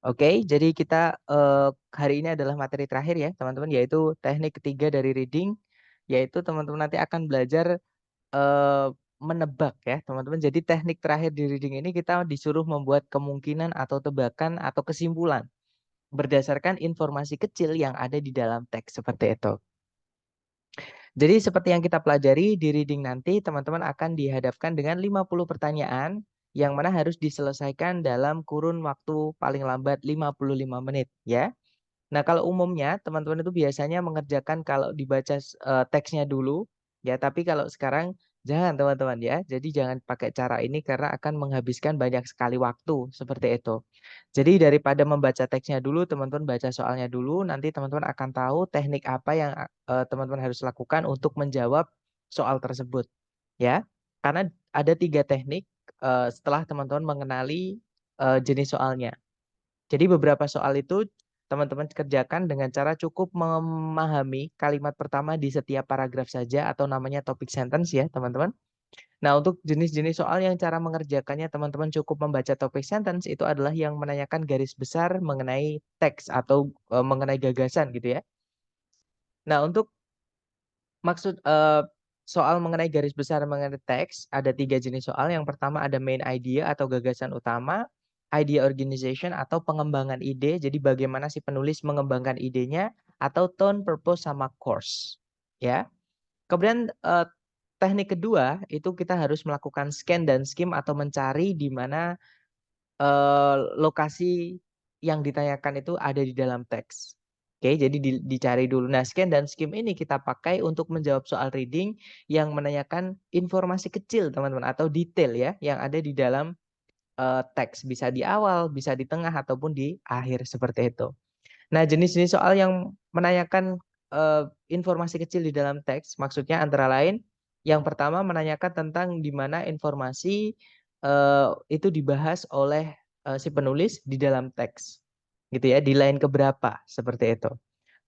Oke, jadi kita hari ini adalah materi terakhir ya, teman-teman, yaitu teknik ketiga dari reading, yaitu teman-teman nanti akan belajar eh, menebak ya, teman-teman. Jadi teknik terakhir di reading ini kita disuruh membuat kemungkinan atau tebakan atau kesimpulan berdasarkan informasi kecil yang ada di dalam teks seperti itu. Jadi seperti yang kita pelajari di reading nanti, teman-teman akan dihadapkan dengan 50 pertanyaan yang mana harus diselesaikan dalam kurun waktu paling lambat 55 menit ya. Nah, kalau umumnya teman-teman itu biasanya mengerjakan kalau dibaca teksnya dulu ya, tapi kalau sekarang jangan teman-teman ya. Jadi jangan pakai cara ini karena akan menghabiskan banyak sekali waktu seperti itu. Jadi daripada membaca teksnya dulu, teman-teman baca soalnya dulu, nanti teman-teman akan tahu teknik apa yang teman-teman harus lakukan untuk menjawab soal tersebut ya. Karena ada 3 teknik setelah teman-teman mengenali jenis soalnya. Jadi beberapa soal itu teman-teman kerjakan dengan cara cukup memahami kalimat pertama di setiap paragraf saja atau namanya topik sentence ya teman-teman. Nah untuk jenis-jenis soal yang cara mengerjakannya teman-teman cukup membaca topik sentence itu adalah yang menanyakan garis besar mengenai teks atau mengenai gagasan gitu ya. Nah untuk maksud soal mengenai garis besar mengenai teks ada 3 jenis soal. Yang pertama ada main idea atau gagasan utama, idea organization atau pengembangan ide. Jadi bagaimana si penulis mengembangkan idenya atau tone, purpose sama course. Ya. Kemudian teknik kedua itu kita harus melakukan scan dan skim atau mencari di mana lokasi yang ditanyakan itu ada di dalam teks. Oke, jadi dicari dulu. Nah, scan dan skim ini kita pakai untuk menjawab soal reading yang menanyakan informasi kecil, teman-teman, atau detail ya, yang ada di dalam teks. Bisa di awal, bisa di tengah, ataupun di akhir, seperti itu. Nah, jenis-jenis soal yang menanyakan informasi kecil di dalam teks, maksudnya antara lain, yang pertama menanyakan tentang di mana informasi itu dibahas oleh si penulis di dalam teks, gitu ya, di line keberapa, seperti itu.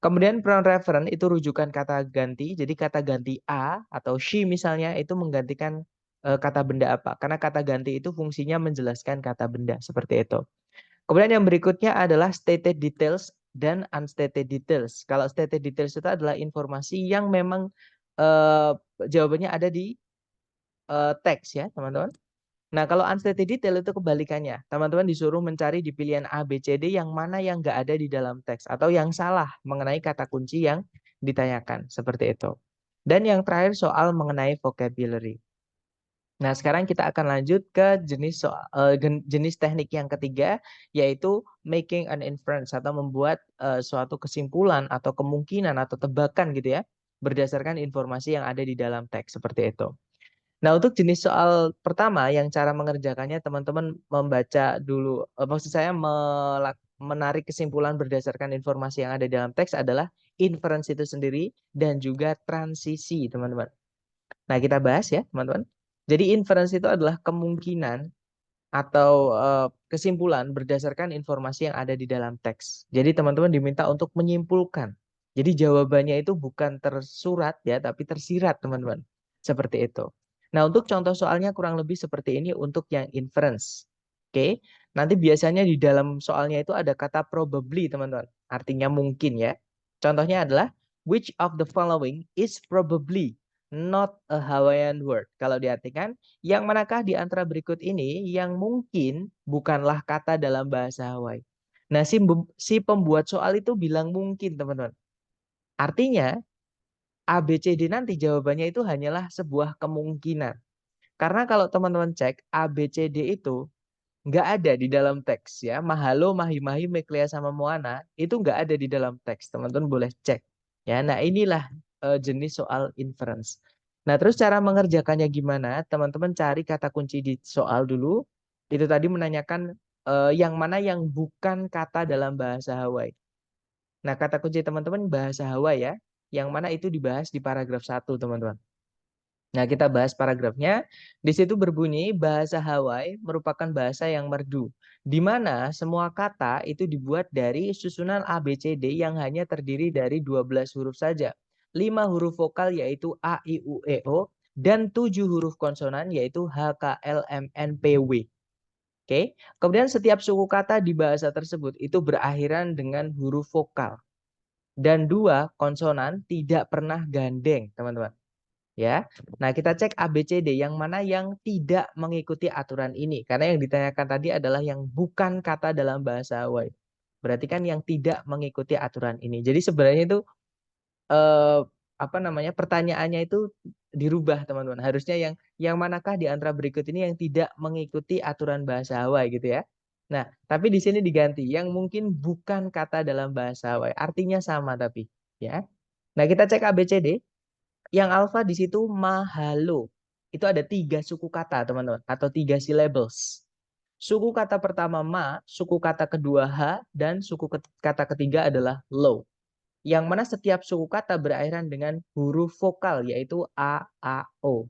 Kemudian pronoun reference itu rujukan kata ganti, jadi kata ganti a atau she misalnya itu menggantikan kata benda apa, karena kata ganti itu fungsinya menjelaskan kata benda, seperti itu. Kemudian yang berikutnya adalah stated details dan unstated details. Kalau stated details itu adalah informasi yang memang eh, jawabannya ada di teks ya, teman-teman. Nah, kalau unstated detail itu kebalikannya. Teman-teman disuruh mencari di pilihan A, B, C, D yang mana yang nggak ada di dalam teks atau yang salah mengenai kata kunci yang ditanyakan. Seperti itu. Dan yang terakhir soal mengenai vocabulary. Nah, sekarang kita akan lanjut ke jenis teknik yang ketiga, yaitu making an inference atau membuat suatu kesimpulan atau kemungkinan atau tebakan gitu ya, berdasarkan informasi yang ada di dalam teks seperti itu. Nah, untuk jenis soal pertama yang cara mengerjakannya teman-teman membaca dulu, maksud saya menarik kesimpulan berdasarkan informasi yang ada di dalam teks adalah inference itu sendiri dan juga transisi, teman-teman. Nah, kita bahas ya, teman-teman. Jadi inference itu adalah kemungkinan atau kesimpulan berdasarkan informasi yang ada di dalam teks. Jadi teman-teman diminta untuk menyimpulkan. Jadi jawabannya itu bukan tersurat ya, tapi tersirat, teman-teman. Seperti itu. Nah, untuk contoh soalnya kurang lebih seperti ini untuk yang inference. Oke. Nanti biasanya di dalam soalnya itu ada kata probably, teman-teman. Artinya mungkin ya. Contohnya adalah which of the following is probably not a Hawaiian word. Kalau diartikan, yang manakah di antara berikut ini yang mungkin bukanlah kata dalam bahasa Hawaii? Nah, si pembuat soal itu bilang mungkin, teman-teman. Artinya, A, B, C, D nanti jawabannya itu hanyalah sebuah kemungkinan. Karena kalau teman-teman cek, A, B, C, D itu nggak ada di dalam teks ya. Mahalo, Mahi-Mahi, Meklea, sama Moana itu nggak ada di dalam teks. Teman-teman boleh cek. Ya, nah inilah jenis soal inference. Nah, terus cara mengerjakannya gimana? Teman-teman cari kata kunci di soal dulu. Itu tadi menanyakan yang mana yang bukan kata dalam bahasa Hawaii. Nah, kata kunci teman-teman bahasa Hawaii ya. Yang mana itu dibahas di paragraf 1, teman-teman. Nah, kita bahas paragrafnya. Di situ berbunyi bahasa Hawaii merupakan bahasa yang merdu, di mana semua kata itu dibuat dari susunan A, B, C, D yang hanya terdiri dari 12 huruf saja. 5 huruf vokal yaitu A, I, U, E, O, dan 7 huruf konsonan yaitu H, K, L, M, N, P, W. Oke. Kemudian setiap suku kata di bahasa tersebut itu berakhiran dengan huruf vokal. Dan dua konsonan tidak pernah gandeng, teman-teman. Ya. Nah, kita cek ABCD yang mana yang tidak mengikuti aturan ini. Karena yang ditanyakan tadi adalah yang bukan kata dalam bahasa Hawaii. Berarti kan yang tidak mengikuti aturan ini. Jadi sebenarnya itu eh, apa namanya? Pertanyaannya itu dirubah, teman-teman. Harusnya yang manakah di antara berikut ini yang tidak mengikuti aturan bahasa Hawaii gitu ya. Nah, tapi di sini diganti yang mungkin bukan kata dalam bahasa Hawaii. Artinya sama tapi ya. Nah, kita cek ABCD. Yang alfa di situ mahalo. Itu ada 3 suku kata, teman-teman, atau 3 syllables. Suku kata pertama ma, suku kata kedua ha, dan suku kata ketiga adalah lo. Yang mana setiap suku kata berakhiran dengan huruf vokal, yaitu a, o.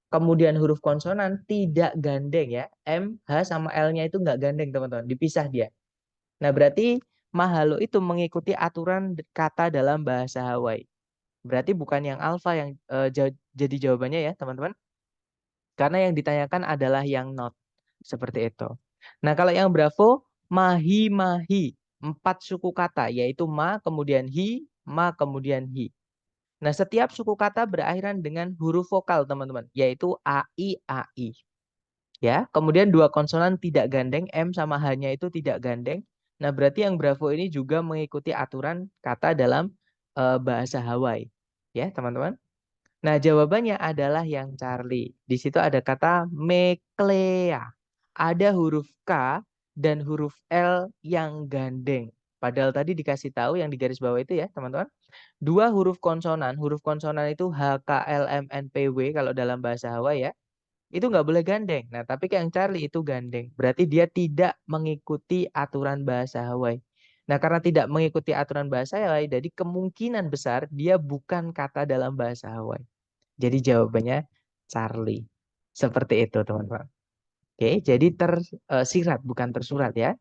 Kemudian huruf konsonan tidak gandeng ya. M, H, sama L-nya itu nggak gandeng, teman-teman. Dipisah dia. Nah, berarti mahalo itu mengikuti aturan kata dalam bahasa Hawaii. Berarti bukan yang alfa yang jadi jawabannya ya, teman-teman. Karena yang ditanyakan adalah yang not. Seperti itu. Nah, kalau yang bravo, mahi-mahi. 4 suku kata, yaitu ma, kemudian hi, ma, kemudian hi. Nah, setiap suku kata berakhiran dengan huruf vokal, teman-teman, yaitu a, i. Ya, kemudian 2 konsonan tidak gandeng, M sama H-nya itu tidak gandeng. Nah, berarti yang bravo ini juga mengikuti aturan kata dalam bahasa Hawaii. Ya, teman-teman. Nah, jawabannya adalah yang Charlie. Di situ ada kata meklea. Ada huruf K dan huruf L yang gandeng. Padahal tadi dikasih tahu yang di garis bawah itu ya, teman-teman. 2 huruf konsonan itu H, K, L, M, N, P, W kalau dalam bahasa Hawaii ya. Itu nggak boleh gandeng. Nah, tapi yang Charlie itu gandeng. Berarti dia tidak mengikuti aturan bahasa Hawaii. Nah, karena tidak mengikuti aturan bahasa Hawaii, jadi kemungkinan besar dia bukan kata dalam bahasa Hawaii. Jadi jawabannya Charlie. Seperti itu, teman-teman. Oke, jadi tersirat bukan tersurat ya.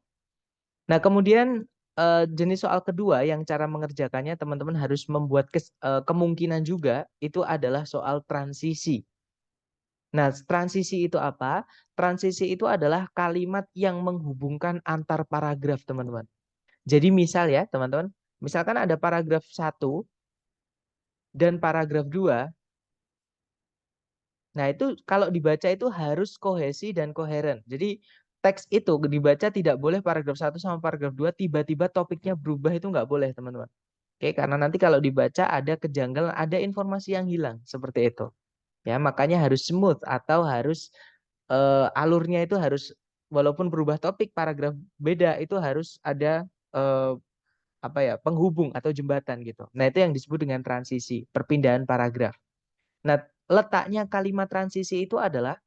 Nah, kemudian jenis soal kedua yang cara mengerjakannya teman-teman harus membuat kemungkinan juga itu adalah soal transisi. Nah, transisi itu apa? Transisi itu adalah kalimat yang menghubungkan antar paragraf, teman-teman. Jadi misal ya, teman-teman, misalkan ada paragraf 1 dan paragraf 2. Nah, itu kalau dibaca itu harus kohesi dan koheren. Jadi teks itu dibaca tidak boleh paragraf 1 sama paragraf 2 tiba-tiba topiknya berubah, itu nggak boleh, teman-teman. Oke, karena nanti kalau dibaca ada kejanggalan, ada informasi yang hilang seperti itu. Ya, makanya harus smooth atau harus alurnya itu harus walaupun berubah topik paragraf beda itu harus ada eh, apa ya, penghubung atau jembatan gitu. Nah, itu yang disebut dengan transisi, perpindahan paragraf. Nah, letaknya kalimat transisi itu adalah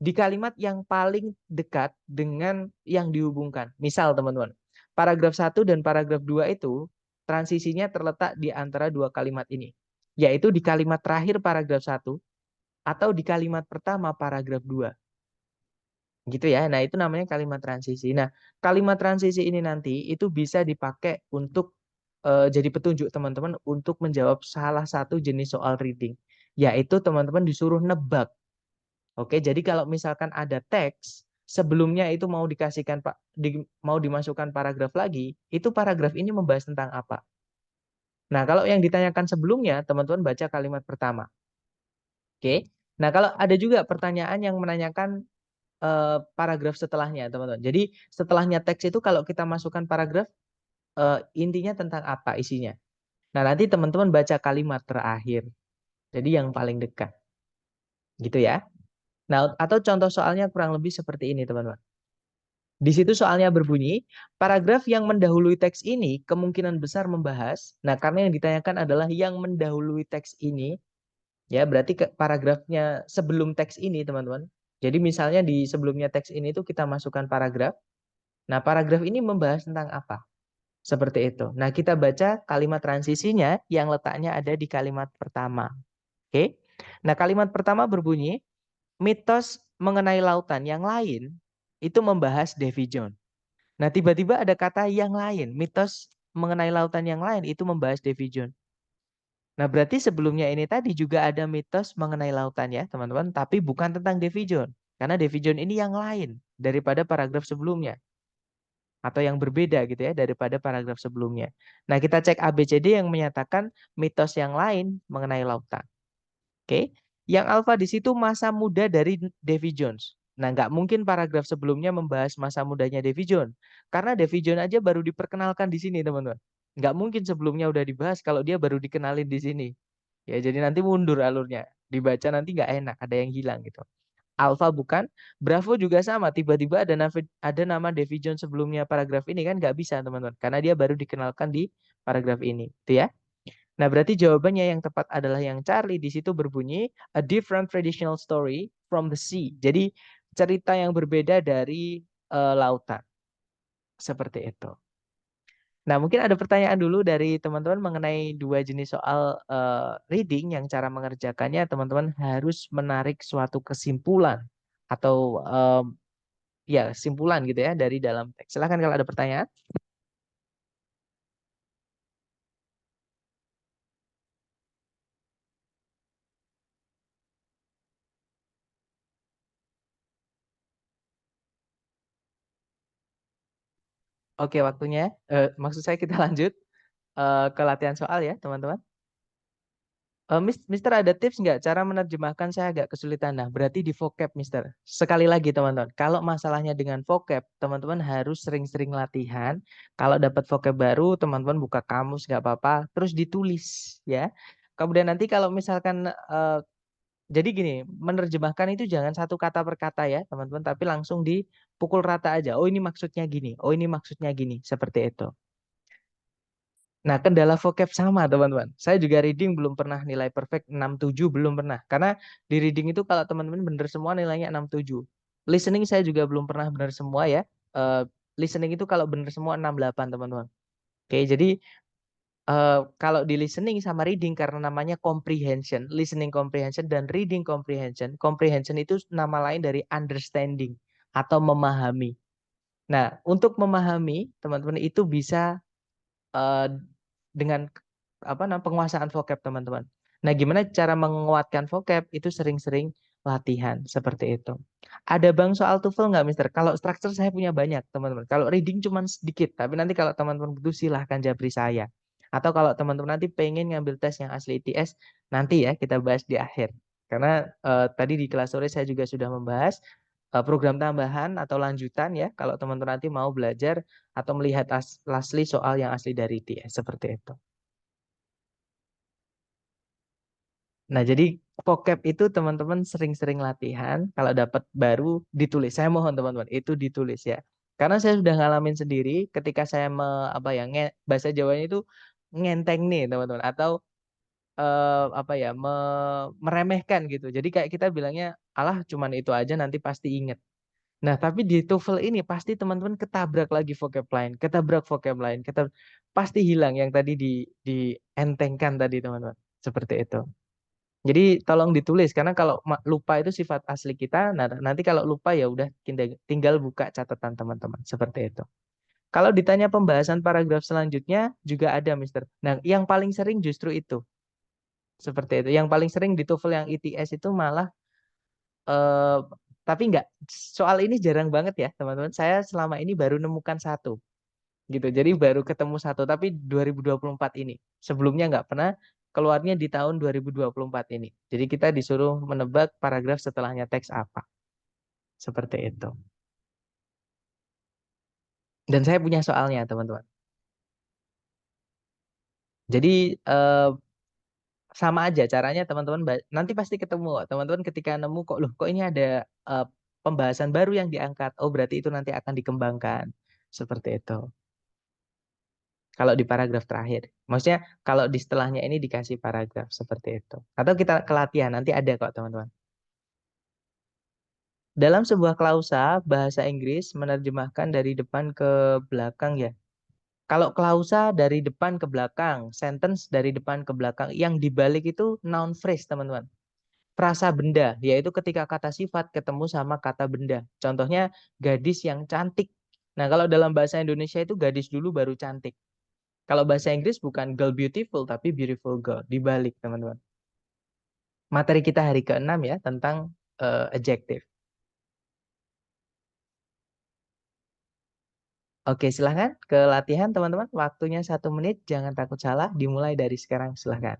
di kalimat yang paling dekat dengan yang dihubungkan. Misal teman-teman, paragraf 1 dan paragraf 2 itu transisinya terletak di antara 2 kalimat ini. Yaitu di kalimat terakhir paragraf 1 atau di kalimat pertama paragraf 2. Gitu ya. Nah, itu namanya kalimat transisi. Nah, kalimat transisi ini nanti itu bisa dipakai untuk jadi petunjuk teman-teman untuk menjawab salah satu jenis soal reading. Yaitu teman-teman disuruh nebak. Oke, jadi kalau misalkan ada teks sebelumnya itu mau dikasihkan Pak mau dimasukkan paragraf lagi, itu paragraf ini membahas tentang apa? Nah, kalau yang ditanyakan sebelumnya, teman-teman baca kalimat pertama. Oke. Nah, kalau ada juga pertanyaan yang menanyakan paragraf setelahnya, teman-teman. Jadi, setelahnya teks itu kalau kita masukkan paragraf intinya tentang apa isinya. Nah, nanti teman-teman baca kalimat terakhir. Jadi yang paling dekat. Gitu ya. Nah, atau contoh soalnya kurang lebih seperti ini, teman-teman. Di situ soalnya berbunyi, paragraf yang mendahului teks ini kemungkinan besar membahas. Nah, karena yang ditanyakan adalah yang mendahului teks ini, ya berarti paragrafnya sebelum teks ini, teman-teman. Jadi misalnya di sebelumnya teks ini tuh kita masukkan paragraf. Nah, paragraf ini membahas tentang apa? Seperti itu. Nah, kita baca kalimat transisinya yang letaknya ada di kalimat pertama. Oke. Nah, kalimat pertama berbunyi, mitos mengenai lautan yang lain itu membahas Davy Jones. Nah, tiba-tiba ada kata yang lain, mitos mengenai lautan yang lain itu membahas Davy Jones. Nah, berarti sebelumnya ini tadi juga ada mitos mengenai lautan ya, teman-teman, tapi bukan tentang Davy Jones. Karena Davy Jones ini yang lain, daripada paragraf sebelumnya atau yang berbeda gitu ya daripada paragraf sebelumnya. Nah, kita cek ABCD yang menyatakan mitos yang lain mengenai lautan. Oke. Yang alfa di situ masa muda dari Davy Jones. Nah, nggak mungkin paragraf sebelumnya membahas masa mudanya Davy Jones. Karena Davy Jones aja baru diperkenalkan di sini, teman-teman. Nggak mungkin sebelumnya udah dibahas kalau dia baru dikenalin di sini. Ya, jadi nanti mundur alurnya. Dibaca nanti nggak enak, ada yang hilang gitu. Alpha bukan, Bravo juga sama. Tiba-tiba ada nama Davy Jones sebelumnya paragraf ini kan nggak bisa teman-teman, karena dia baru dikenalkan di paragraf ini, itu ya. Nah berarti jawabannya yang tepat adalah yang Charlie di situ berbunyi a different traditional story from the sea. Jadi cerita yang berbeda dari lautan, seperti itu. Nah, mungkin ada pertanyaan dulu dari teman-teman mengenai dua jenis soal reading yang cara mengerjakannya. Teman-teman harus menarik suatu kesimpulan atau ya kesimpulan gitu ya dari dalam teks. Silahkan kalau ada pertanyaan. Oke, waktunya. Maksud saya kita lanjut ke latihan soal ya, teman-teman. Mister ada tips nggak cara menerjemahkan saya agak kesulitan? Nah, berarti di vocab, Mister. Sekali lagi, teman-teman. Kalau masalahnya dengan vocab, teman-teman harus sering-sering latihan. Kalau dapat vocab baru, teman-teman buka kamus nggak apa-apa, terus ditulis ya. Kemudian nanti kalau misalkan jadi gini, menerjemahkan itu jangan satu kata per kata ya, teman-teman, tapi langsung dipukul rata aja. Oh, ini maksudnya gini. Oh, ini maksudnya gini. Seperti itu. Nah, kendala vocab sama, teman-teman. Saya juga reading belum pernah nilai perfect 67 belum pernah. Karena di reading itu kalau teman-teman benar semua nilainya 67. Listening saya juga belum pernah benar semua ya. Eh, Listening itu kalau benar semua 68, teman-teman. Oke, jadi kalau di listening sama reading karena namanya comprehension, listening comprehension dan reading comprehension. Comprehension itu nama lain dari understanding atau memahami. Nah, untuk memahami, teman-teman itu bisa eh, dengan apa namanya penguasaan vocab teman-teman. Nah, gimana cara menguatkan vocab itu sering-sering latihan seperti itu. Ada bang soal TOEFL nggak, Mister? Kalau structure saya punya banyak, teman-teman. Kalau reading cuma sedikit, tapi nanti kalau teman-teman butuh silahkan japri saya. Atau kalau teman-teman nanti pengen ngambil tes yang asli ITS, nanti ya kita bahas di akhir. Karena tadi di kelas sore saya juga sudah membahas program tambahan atau lanjutan ya, kalau teman-teman nanti mau belajar atau melihat asli soal yang asli dari ITS seperti itu. Nah, jadi vocab itu teman-teman sering-sering latihan. Kalau dapat baru ditulis. Saya mohon teman-teman itu ditulis ya. Karena saya sudah ngalamin sendiri ketika saya apa ya bahasa Jawanya itu ngenteng nih teman-teman atau apa ya meremehkan gitu. Jadi kayak kita bilangnya alah cuman itu aja nanti pasti inget. Nah, tapi di TOEFL ini pasti teman-teman ketabrak lagi vocab lain, ketabrak vocab lain, pasti hilang yang tadi dientengkan tadi teman-teman. Seperti itu. Jadi tolong ditulis karena kalau lupa itu sifat asli kita. Nah, nanti kalau lupa ya udah tinggal buka catatan teman-teman. Seperti itu. Kalau ditanya pembahasan paragraf selanjutnya juga ada, Mister. Nah, yang paling sering justru itu. Seperti itu. Yang paling sering di TOEFL yang ITS itu malah eh, tapi enggak soal ini jarang banget ya, teman-teman. Saya selama ini baru nemukan satu gitu. Jadi baru ketemu satu tapi 2024 ini. Sebelumnya nggak pernah keluarnya di tahun 2024 ini. Jadi kita disuruh menebak paragraf setelahnya teks apa. Seperti itu. Dan saya punya soalnya, teman-teman. Jadi sama aja caranya teman-teman nanti pasti ketemu kok. Teman-teman ketika nemu kok loh kok ini ada eh, pembahasan baru yang diangkat. Oh, berarti itu nanti akan dikembangkan. Seperti itu. Kalau di paragraf terakhir. Maksudnya kalau di setelahnya ini dikasih paragraf seperti itu. Atau kita kelatihan nanti ada kok teman-teman. Dalam sebuah klausa bahasa Inggris menerjemahkan dari depan ke belakang ya. Kalau klausa dari depan ke belakang, sentence dari depan ke belakang, yang dibalik itu noun phrase teman-teman. Frasa benda, yaitu ketika kata sifat ketemu sama kata benda. Contohnya gadis yang cantik. Nah, kalau dalam bahasa Indonesia itu gadis dulu baru cantik. Kalau bahasa Inggris bukan girl beautiful, tapi beautiful girl. Dibalik, teman-teman. Materi kita hari ke-6 ya, tentang adjective. Oke, silahkan ke latihan teman-teman. Waktunya 1 menit, jangan takut salah. Dimulai dari sekarang, silahkan.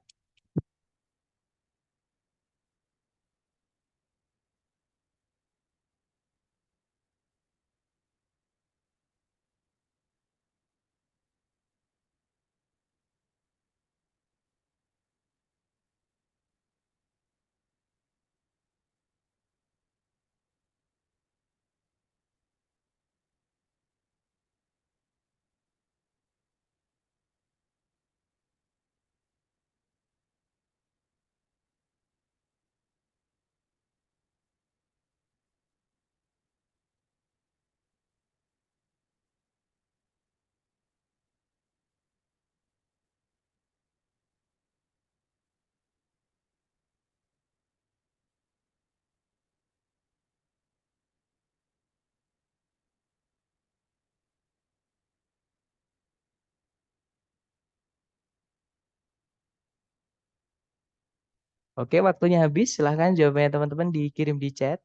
Oke, waktunya habis. Silahkan jawabannya teman-teman dikirim di chat.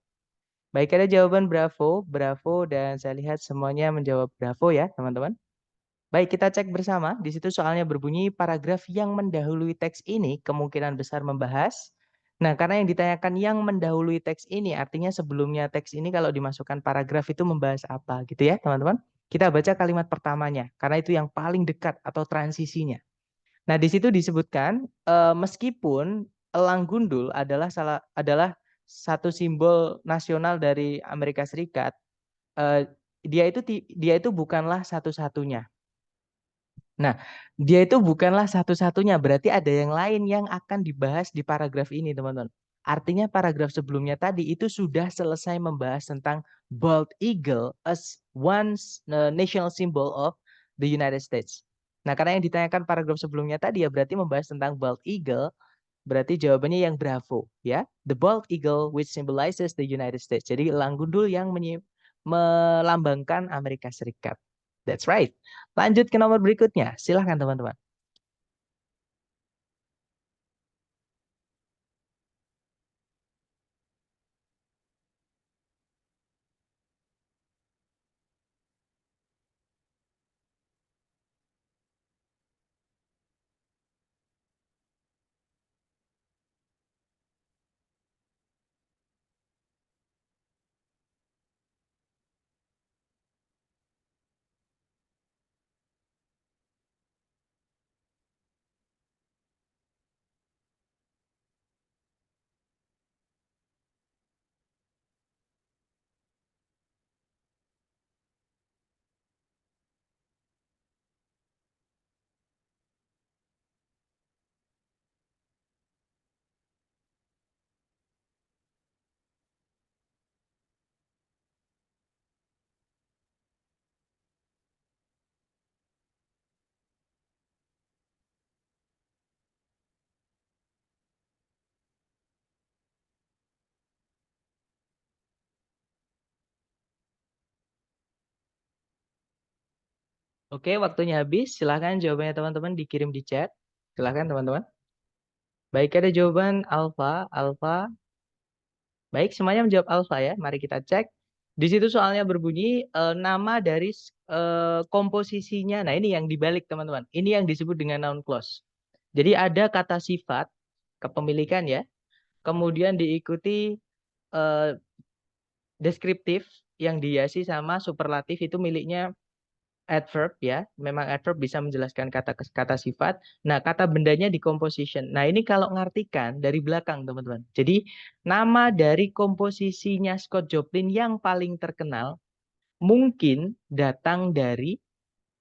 Baik, ada jawaban bravo, bravo, dan saya lihat semuanya menjawab bravo ya, teman-teman. Baik, kita cek bersama. Di situ soalnya berbunyi paragraf yang mendahului teks ini kemungkinan besar membahas. Nah, karena yang ditanyakan yang mendahului teks ini, artinya sebelumnya teks ini kalau dimasukkan paragraf itu membahas apa gitu ya, teman-teman. Kita baca kalimat pertamanya, karena itu yang paling dekat atau transisinya. Nah, di situ disebutkan meskipun elang gundul adalah satu simbol nasional dari Amerika Serikat, eh, dia itu bukanlah satu-satunya. Nah, dia itu bukanlah satu-satunya, berarti ada yang lain yang akan dibahas di paragraf ini, teman-teman. Artinya paragraf sebelumnya tadi itu sudah selesai membahas tentang bald eagle as one national symbol of the United States. Nah, karena yang ditanyakan paragraf sebelumnya tadi ya berarti membahas tentang bald eagle, berarti jawabannya yang bravo, ya. The bald eagle which symbolizes the United States. Jadi elang gundul yang melambangkan Amerika Serikat. That's right. Lanjut ke nomor berikutnya. Silahkan teman-teman. Oke, waktunya habis. Silahkan jawabannya teman-teman dikirim di chat. Silahkan teman-teman. Baik, ada jawaban alfa, alfa. Baik, semuanya menjawab alfa ya. Mari kita cek. Di situ soalnya berbunyi nama dari komposisinya. Nah, ini yang dibalik teman-teman. Ini yang disebut dengan noun clause. Jadi ada kata sifat kepemilikan ya. Kemudian diikuti eh, deskriptif yang dihiasi sama superlatif itu miliknya adverb ya. Memang adverb bisa menjelaskan kata kata sifat. Nah, kata bendanya di composition. Nah, ini kalau ngartikan dari belakang, teman-teman. Jadi, nama dari komposisinya Scott Joplin yang paling terkenal mungkin datang dari.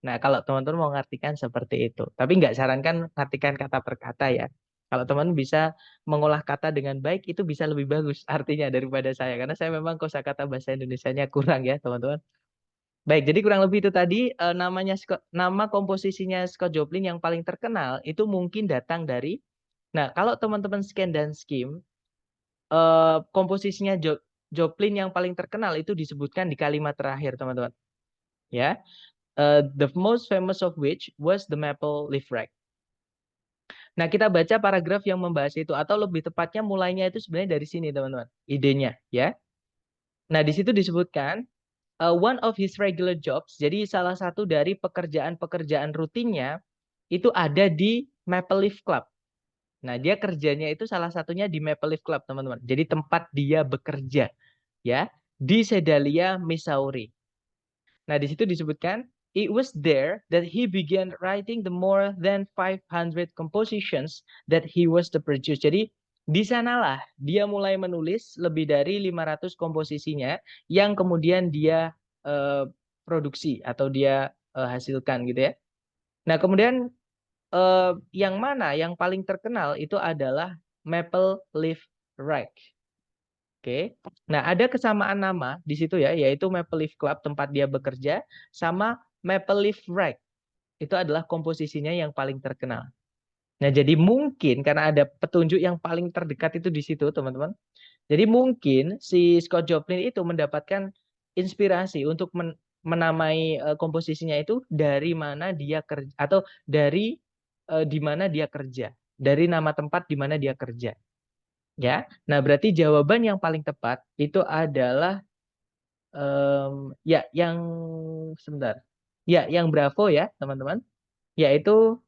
Nah, kalau teman-teman mau ngartikan seperti itu. Tapi nggak sarankan ngartikan kata per kata ya. Kalau teman bisa mengolah kata dengan baik, itu bisa lebih bagus artinya daripada saya. Karena saya memang kosakata bahasa Indonesianya kurang ya, teman-teman. Baik, jadi kurang lebih itu tadi nama komposisinya Scott Joplin yang paling terkenal itu mungkin datang dari. Nah, kalau teman-teman scan dan skim, komposisinya Joplin yang paling terkenal itu disebutkan di kalimat terakhir, teman-teman. Ya, the most famous of which was the maple leaf rag. Nah, kita baca paragraf yang membahas itu atau lebih tepatnya mulainya itu sebenarnya dari sini, teman-teman. Idenya, ya. Nah, di situ disebutkan one of his regular jobs, jadi salah satu dari pekerjaan-pekerjaan rutinnya itu ada di Maple Leaf Club. Nah, dia kerjanya itu salah satunya di Maple Leaf Club, teman-teman. Jadi tempat dia bekerja, ya, di Sedalia, Missouri. Nah, di situ disebutkan, it was there that he began writing the more than 500 compositions that he was to produce. Jadi, di sanalah dia mulai menulis lebih dari 500 komposisinya yang kemudian dia eh, produksi atau dia hasilkan gitu ya. Nah, kemudian yang mana yang paling terkenal itu adalah Maple Leaf Rag. Oke. Nah, ada kesamaan nama di situ ya, yaitu Maple Leaf Club tempat dia bekerja sama Maple Leaf Rag. Itu adalah komposisinya yang paling terkenal. Nah, jadi mungkin karena ada petunjuk yang paling terdekat itu di situ, teman-teman. Jadi mungkin si Scott Joplin itu mendapatkan inspirasi untuk menamai komposisinya itu dari mana dia kerja atau dari di mana dia kerja, dari nama tempat di mana dia kerja. Ya, nah berarti jawaban yang paling tepat itu adalah ya yang sebentar, ya yang Bravo ya teman-teman, yaitu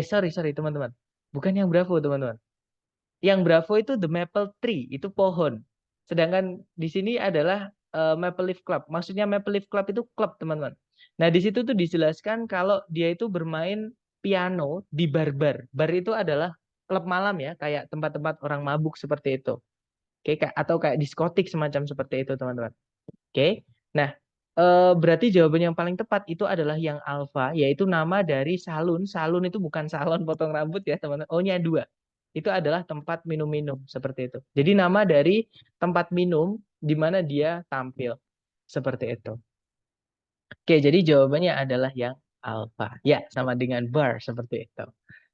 sorry sorry teman-teman, bukan yang Bravo teman-teman. Yang Bravo itu the maple tree, itu pohon. Sedangkan di sini adalah Maple Leaf Club. Maksudnya Maple Leaf Club itu klub, teman-teman. Nah, di situ tuh dijelaskan kalau dia itu bermain piano di bar-bar. Bar itu adalah klub malam ya, kayak tempat-tempat orang mabuk seperti itu. Oke, atau kayak diskotik semacam seperti itu, teman-teman. Oke. Nah, berarti jawaban yang paling tepat itu adalah yang alfa, yaitu nama dari salon. Salon itu bukan salon potong rambut ya, teman-teman. O-nya dua. Itu adalah tempat minum-minum seperti itu. Jadi nama dari tempat minum di mana dia tampil seperti itu. Oke, jadi jawabannya adalah yang alfa. Ya, sama dengan bar seperti itu.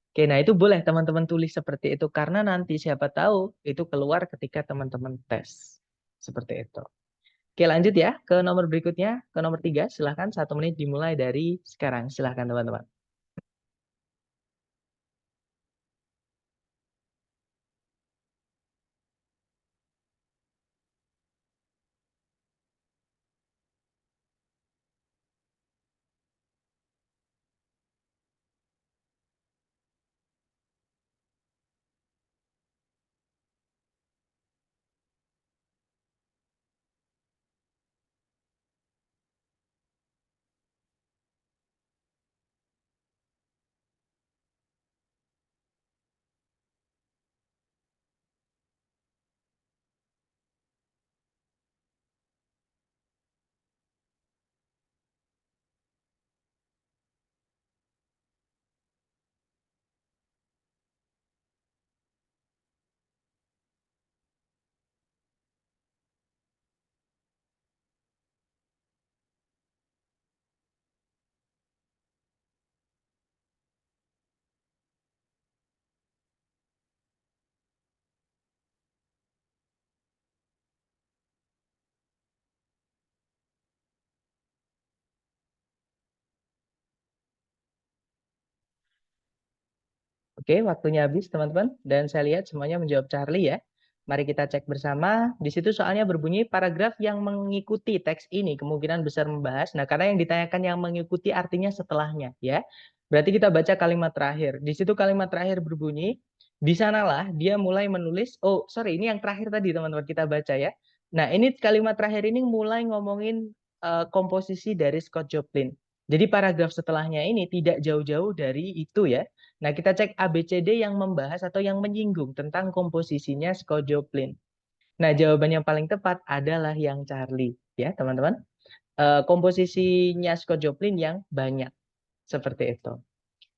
Oke, nah itu boleh teman-teman tulis seperti itu karena nanti siapa tahu itu keluar ketika teman-teman tes. Seperti itu. Oke, lanjut ya ke nomor berikutnya, ke nomor 3. Silahkan 1 menit dimulai dari sekarang. Silahkan teman-teman. Oke, waktunya habis teman-teman. Dan saya lihat semuanya menjawab Charlie ya. Mari kita cek bersama. Di situ soalnya berbunyi paragraf yang mengikuti teks ini kemungkinan besar membahas. Nah, karena yang ditanyakan yang mengikuti artinya setelahnya ya. Berarti kita baca kalimat terakhir. Di situ kalimat terakhir berbunyi, di sanalah dia mulai menulis. Oh, sorry, ini yang terakhir tadi teman-teman kita baca ya. Nah, ini kalimat terakhir ini mulai ngomongin komposisi dari Scott Joplin. Jadi paragraf setelahnya ini tidak jauh-jauh dari itu ya. Nah, kita cek ABCD yang membahas atau yang menyinggung tentang komposisinya Scott Joplin. Nah, jawaban yang paling tepat adalah yang Charlie, ya, teman-teman. Komposisinya Scott Joplin yang banyak, seperti itu.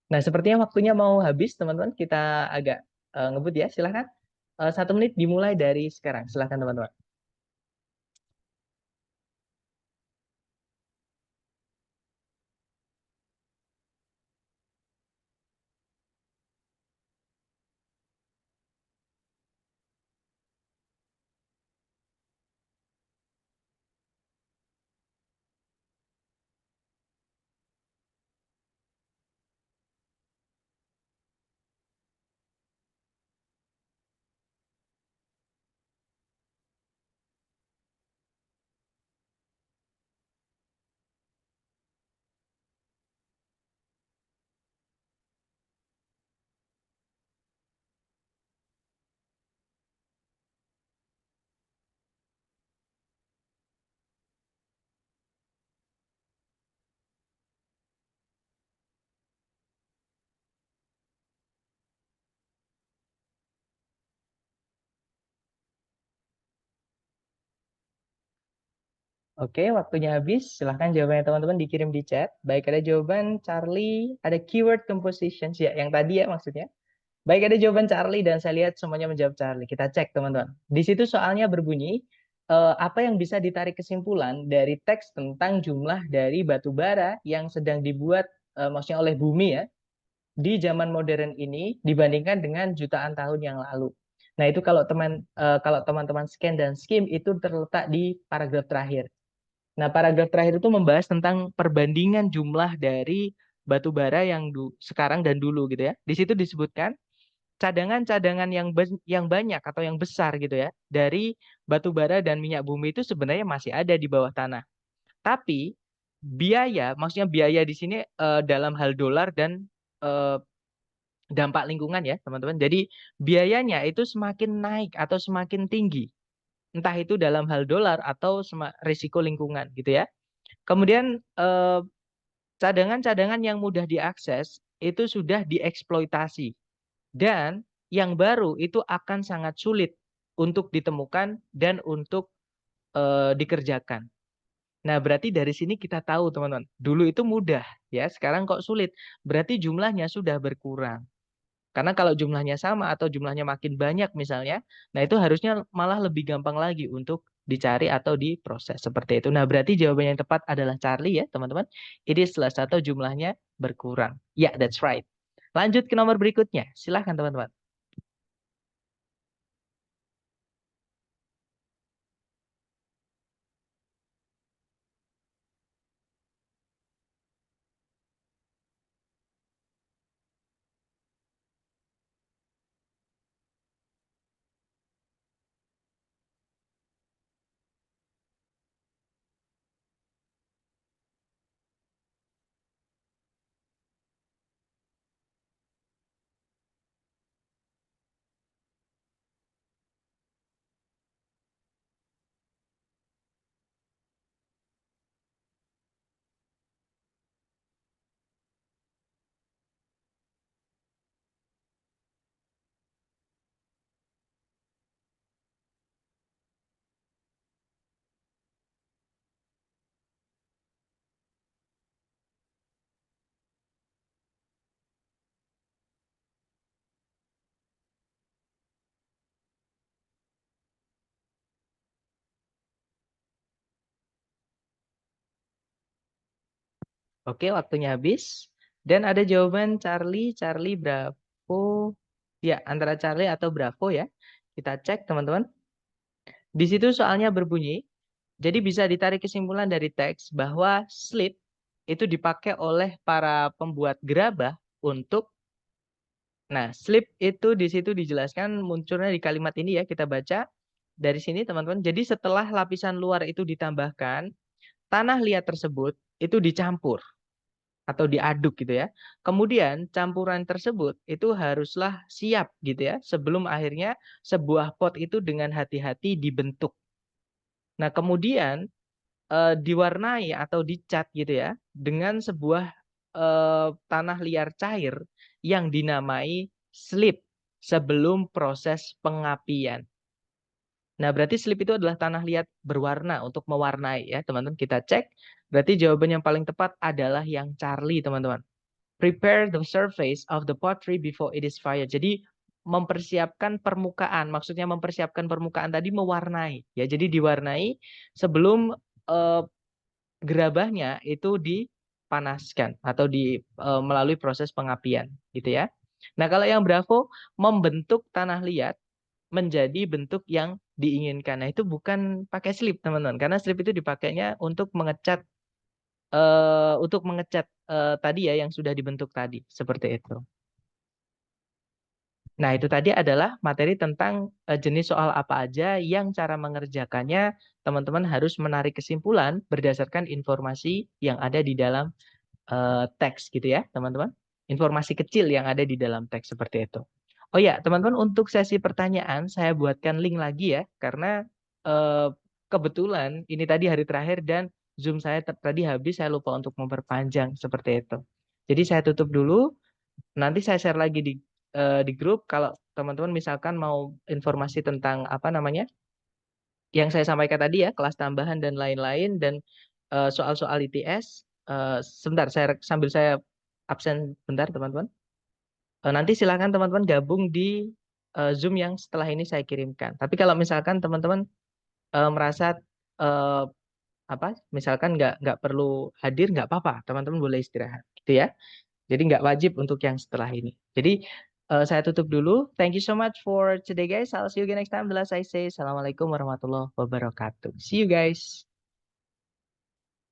Nah, sepertinya waktunya mau habis, teman-teman. Kita agak ngebut ya, silahkan. 1 menit dimulai dari sekarang, silahkan teman-teman. Oke, waktunya habis. Silahkan jawabannya teman-teman dikirim di chat. Baik, ada jawaban Charlie, ada keyword composition, ya, yang tadi ya maksudnya. Baik, ada jawaban Charlie dan saya lihat semuanya menjawab Charlie. Kita cek teman-teman. Di situ soalnya berbunyi, apa yang bisa ditarik kesimpulan dari teks tentang jumlah dari batu bara yang sedang dibuat, maksudnya oleh bumi ya, di zaman modern ini dibandingkan dengan jutaan tahun yang lalu. Nah, itu kalau teman-teman scan dan skim itu terletak di paragraf terakhir. Nah, paragraf terakhir itu membahas tentang perbandingan jumlah dari batu bara yang sekarang dan dulu gitu ya. Di situ disebutkan cadangan-cadangan yang banyak atau yang besar gitu ya dari batu bara dan minyak bumi itu sebenarnya masih ada di bawah tanah. Tapi biaya, maksudnya biaya di sini dalam hal dolar dan eh, dampak lingkungan ya, teman-teman. Jadi biayanya itu semakin naik atau semakin tinggi, entah itu dalam hal dolar atau risiko lingkungan gitu ya. Kemudian cadangan-cadangan yang mudah diakses itu sudah dieksploitasi dan yang baru itu akan sangat sulit untuk ditemukan dan untuk dikerjakan. Nah, berarti dari sini kita tahu, teman-teman, dulu itu mudah ya, sekarang kok sulit. Berarti jumlahnya sudah berkurang. Karena kalau jumlahnya sama atau jumlahnya makin banyak misalnya, nah itu harusnya malah lebih gampang lagi untuk dicari atau diproses seperti itu. Nah, berarti jawaban yang tepat adalah Charlie ya, teman-teman. It is less atau jumlahnya berkurang. Ya, that's right. Lanjut ke nomor berikutnya. Silahkan, teman-teman. Oke, waktunya habis. Dan ada jawaban Charlie, Charlie Bravo. Ya, antara Charlie atau Bravo ya. Kita cek, teman-teman. Di situ soalnya berbunyi, jadi bisa ditarik kesimpulan dari teks bahwa slip itu dipakai oleh para pembuat gerabah untuk, nah, slip itu di situ dijelaskan munculnya di kalimat ini ya, kita baca dari sini teman-teman. Jadi setelah lapisan luar itu ditambahkan, tanah liat tersebut itu dicampur atau diaduk gitu ya. Kemudian campuran tersebut itu haruslah siap gitu ya, sebelum akhirnya sebuah pot itu dengan hati-hati dibentuk. Nah, kemudian diwarnai atau dicat gitu ya dengan sebuah tanah liat cair yang dinamai slip sebelum proses pengapian. Nah, berarti slip itu adalah tanah liat berwarna untuk mewarnai ya, teman-teman. Kita cek. Berarti jawaban yang paling tepat adalah yang Charlie, teman-teman. Prepare the surface of the pottery before it is fired. Jadi mempersiapkan permukaan, maksudnya mempersiapkan permukaan tadi mewarnai ya. Jadi diwarnai sebelum eh, gerabahnya itu dipanaskan atau melalui proses pengapian gitu ya. Nah, kalau yang Bravo membentuk tanah liat menjadi bentuk yang diinginkan. Nah, itu bukan pakai slip, teman-teman. Karena slip itu dipakainya untuk mengecat tadi ya yang sudah dibentuk tadi, seperti itu. Nah, itu tadi adalah materi tentang jenis soal apa aja yang cara mengerjakannya teman-teman harus menarik kesimpulan berdasarkan informasi yang ada di dalam teks gitu ya, teman-teman. Informasi kecil yang ada di dalam teks seperti itu. Oh ya, teman-teman, untuk sesi pertanyaan saya buatkan link lagi ya, karena eh, kebetulan ini tadi hari terakhir dan Zoom saya tadi habis, saya lupa untuk memperpanjang seperti itu. Jadi saya tutup dulu, nanti saya share lagi di grup kalau teman-teman misalkan mau informasi tentang apa namanya yang saya sampaikan tadi ya, kelas tambahan dan lain-lain, dan soal-soal ITS. Sebentar, sambil saya absen bentar teman-teman. Nanti silakan teman-teman gabung di Zoom yang setelah ini saya kirimkan. Tapi kalau misalkan teman-teman merasa eh, apa, misalkan nggak perlu hadir, nggak apa-apa, teman-teman boleh istirahat, gitu ya. Jadi nggak wajib untuk yang setelah ini. Jadi saya tutup dulu. Thank you so much for today, guys. I'll see you again next time. The last I say, Assalamualaikum warahmatullahi wabarakatuh. See you, guys.